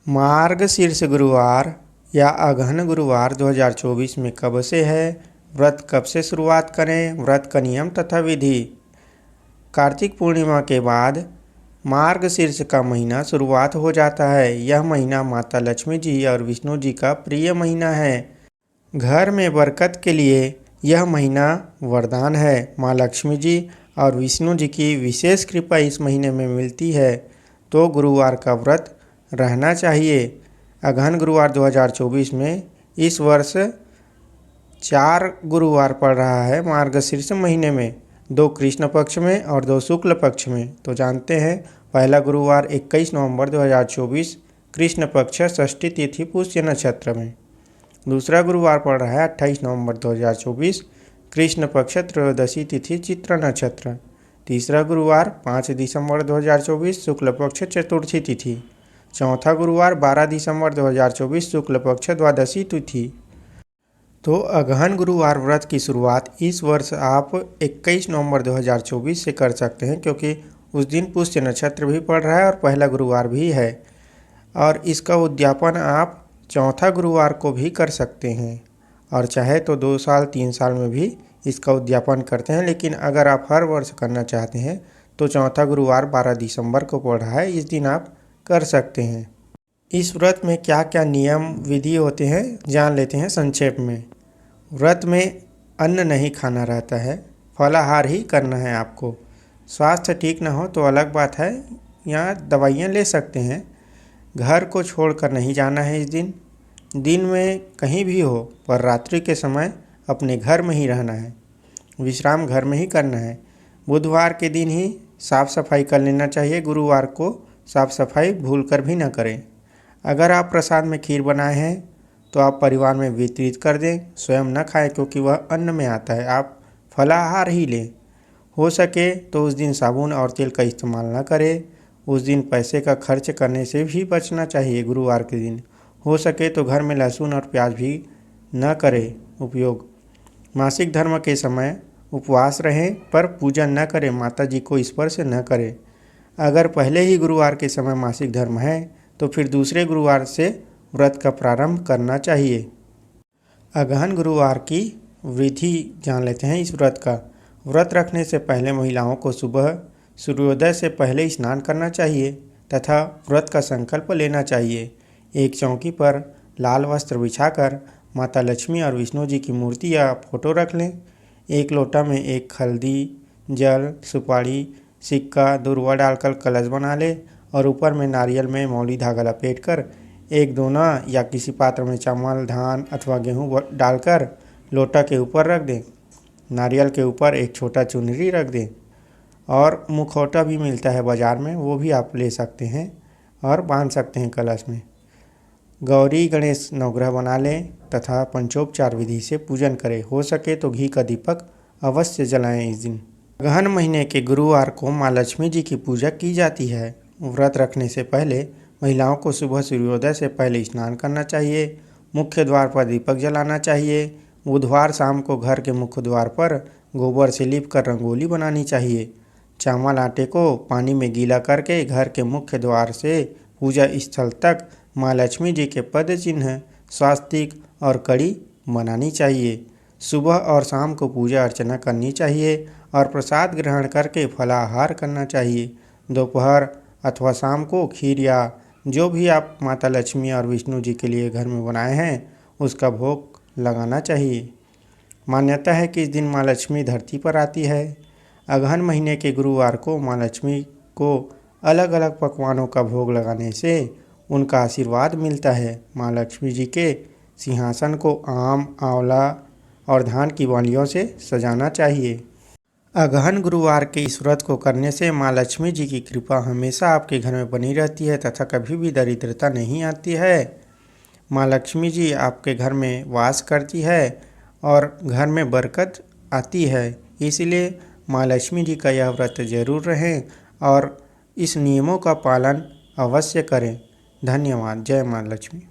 मार्गशीर्ष गुरुवार या अगहन गुरुवार 2024 में कब से है, व्रत कब से शुरुआत करें, व्रत का नियम तथा विधि। कार्तिक पूर्णिमा के बाद मार्गशीर्ष का महीना शुरुआत हो जाता है। यह महीना माता लक्ष्मी जी और विष्णु जी का प्रिय महीना है। घर में बरकत के लिए यह महीना वरदान है। माँ लक्ष्मी जी और विष्णु जी की विशेष कृपा इस महीने में मिलती है, तो गुरुवार का व्रत रहना चाहिए। अगहन गुरुवार 2024 में इस वर्ष 4 गुरुवार पड़ रहा है मार्गशीर्ष महीने में, 2 कृष्ण पक्ष में और 2 शुक्ल पक्ष में। तो जानते हैं, पहला गुरुवार 21 नवंबर 2024 कृष्ण पक्ष षष्ठी तिथि पुष्य नक्षत्र में। दूसरा गुरुवार पड़ रहा है 28 नवंबर 2024 कृष्ण पक्ष त्रयोदशी तिथि चित्रा नक्षत्र। तीसरा गुरुवार 5 दिसंबर 2024 शुक्ल पक्ष चतुर्थी तिथि। चौथा गुरुवार 12 दिसंबर 2024 शुक्ल पक्ष द्वादशी तिथि। तो अगहन गुरुवार व्रत की शुरुआत इस वर्ष आप 21 नवंबर 2024 से कर सकते हैं, क्योंकि उस दिन पुष्य नक्षत्र भी पड़ रहा है और पहला गुरुवार भी है। और इसका उद्यापन आप चौथा गुरुवार को भी कर सकते हैं, और चाहे तो 2 साल 3 साल में भी इसका उद्यापन करते हैं। लेकिन अगर आप हर वर्ष करना चाहते हैं तो चौथा गुरुवार 12 दिसंबर को पड़ रहा है, इस दिन आप कर सकते हैं। इस व्रत में क्या क्या नियम विधि होते हैं जान लेते हैं संक्षेप में। व्रत में अन्न नहीं खाना रहता है, फलाहार ही करना है आपको। स्वास्थ्य ठीक ना हो तो अलग बात है, यहाँ दवाइयाँ ले सकते हैं। घर को छोड़कर नहीं जाना है इस दिन। दिन में कहीं भी हो पर रात्रि के समय अपने घर में ही रहना है। विश्राम घर में ही करना है। बुधवार के दिन ही साफ़ सफाई कर लेना चाहिए। गुरुवार को साफ़ सफाई भूल कर भी न करें। अगर आप प्रसाद में खीर बनाए हैं तो आप परिवार में वितरित कर दें, स्वयं न खाएं, क्योंकि वह अन्न में आता है। आप फलाहार ही लें। हो सके तो उस दिन साबुन और तेल का इस्तेमाल न करें। उस दिन पैसे का खर्च करने से भी बचना चाहिए। गुरुवार के दिन हो सके तो घर में लहसुन और प्याज भी न करें उपयोग। मासिक धर्म के समय उपवास रहें पर पूजन न करें, माता जी को स्पर्श न करें। अगर पहले ही गुरुवार के समय मासिक धर्म है तो फिर दूसरे गुरुवार से व्रत का प्रारंभ करना चाहिए। अगहन गुरुवार की विधि जान लेते हैं इस व्रत का। व्रत रखने से पहले महिलाओं को सुबह सूर्योदय से पहले स्नान करना चाहिए तथा व्रत का संकल्प लेना चाहिए। एक चौकी पर लाल वस्त्र बिछाकर माता लक्ष्मी और विष्णु जी की मूर्ति या फोटो रख लें। एक लोटा में एक हल्दी, जल, सुपारी, सिक्का, दूर्वा डालकर कलश बना ले और ऊपर में नारियल में मौली धागा लपेटकर एक दोना या किसी पात्र में चावल, धान अथवा गेहूँ डालकर लोटा के ऊपर रख दें। नारियल के ऊपर एक छोटा चुनरी रख दें, और मुखौटा भी मिलता है बाज़ार में, वो भी आप ले सकते हैं और बांध सकते हैं कलश में। गौरी गणेश नवग्रह बना लें तथा पंचोपचार विधि से पूजन करें। हो सके तो घी का दीपक अवश्य जलाएं इस दिन। अगहन महीने के गुरुवार को माँ लक्ष्मी जी की पूजा की जाती है। व्रत रखने से पहले महिलाओं को सुबह सूर्योदय से पहले स्नान करना चाहिए। मुख्य द्वार पर दीपक जलाना चाहिए। बुधवार शाम को घर के मुख्य द्वार पर गोबर से लीप कर रंगोली बनानी चाहिए। चावल आटे को पानी में गीला करके घर के मुख्य द्वार से पूजा स्थल तक माँ लक्ष्मी जी के पद चिन्ह, स्वास्तिक और कड़ी बनानी चाहिए। सुबह और शाम को पूजा अर्चना करनी चाहिए और प्रसाद ग्रहण करके फलाहार करना चाहिए। दोपहर अथवा शाम को खीर या जो भी आप माता लक्ष्मी और विष्णु जी के लिए घर में बनाए हैं उसका भोग लगाना चाहिए। मान्यता है कि इस दिन माँ लक्ष्मी धरती पर आती है। अगहन महीने के गुरुवार को माँ लक्ष्मी को अलग अलग पकवानों का भोग लगाने से उनका आशीर्वाद मिलता है। माँ लक्ष्मी जी के सिंहासन को आम, आंवला और धान की बालियों से सजाना चाहिए। अगहन गुरुवार के इस व्रत को करने से माँ लक्ष्मी जी की कृपा हमेशा आपके घर में बनी रहती है तथा कभी भी दरिद्रता नहीं आती है। माँ लक्ष्मी जी आपके घर में वास करती है और घर में बरकत आती है। इसलिए माँ लक्ष्मी जी का यह व्रत जरूर रहें और इस नियमों का पालन अवश्य करें। धन्यवाद। जय माँ लक्ष्मी।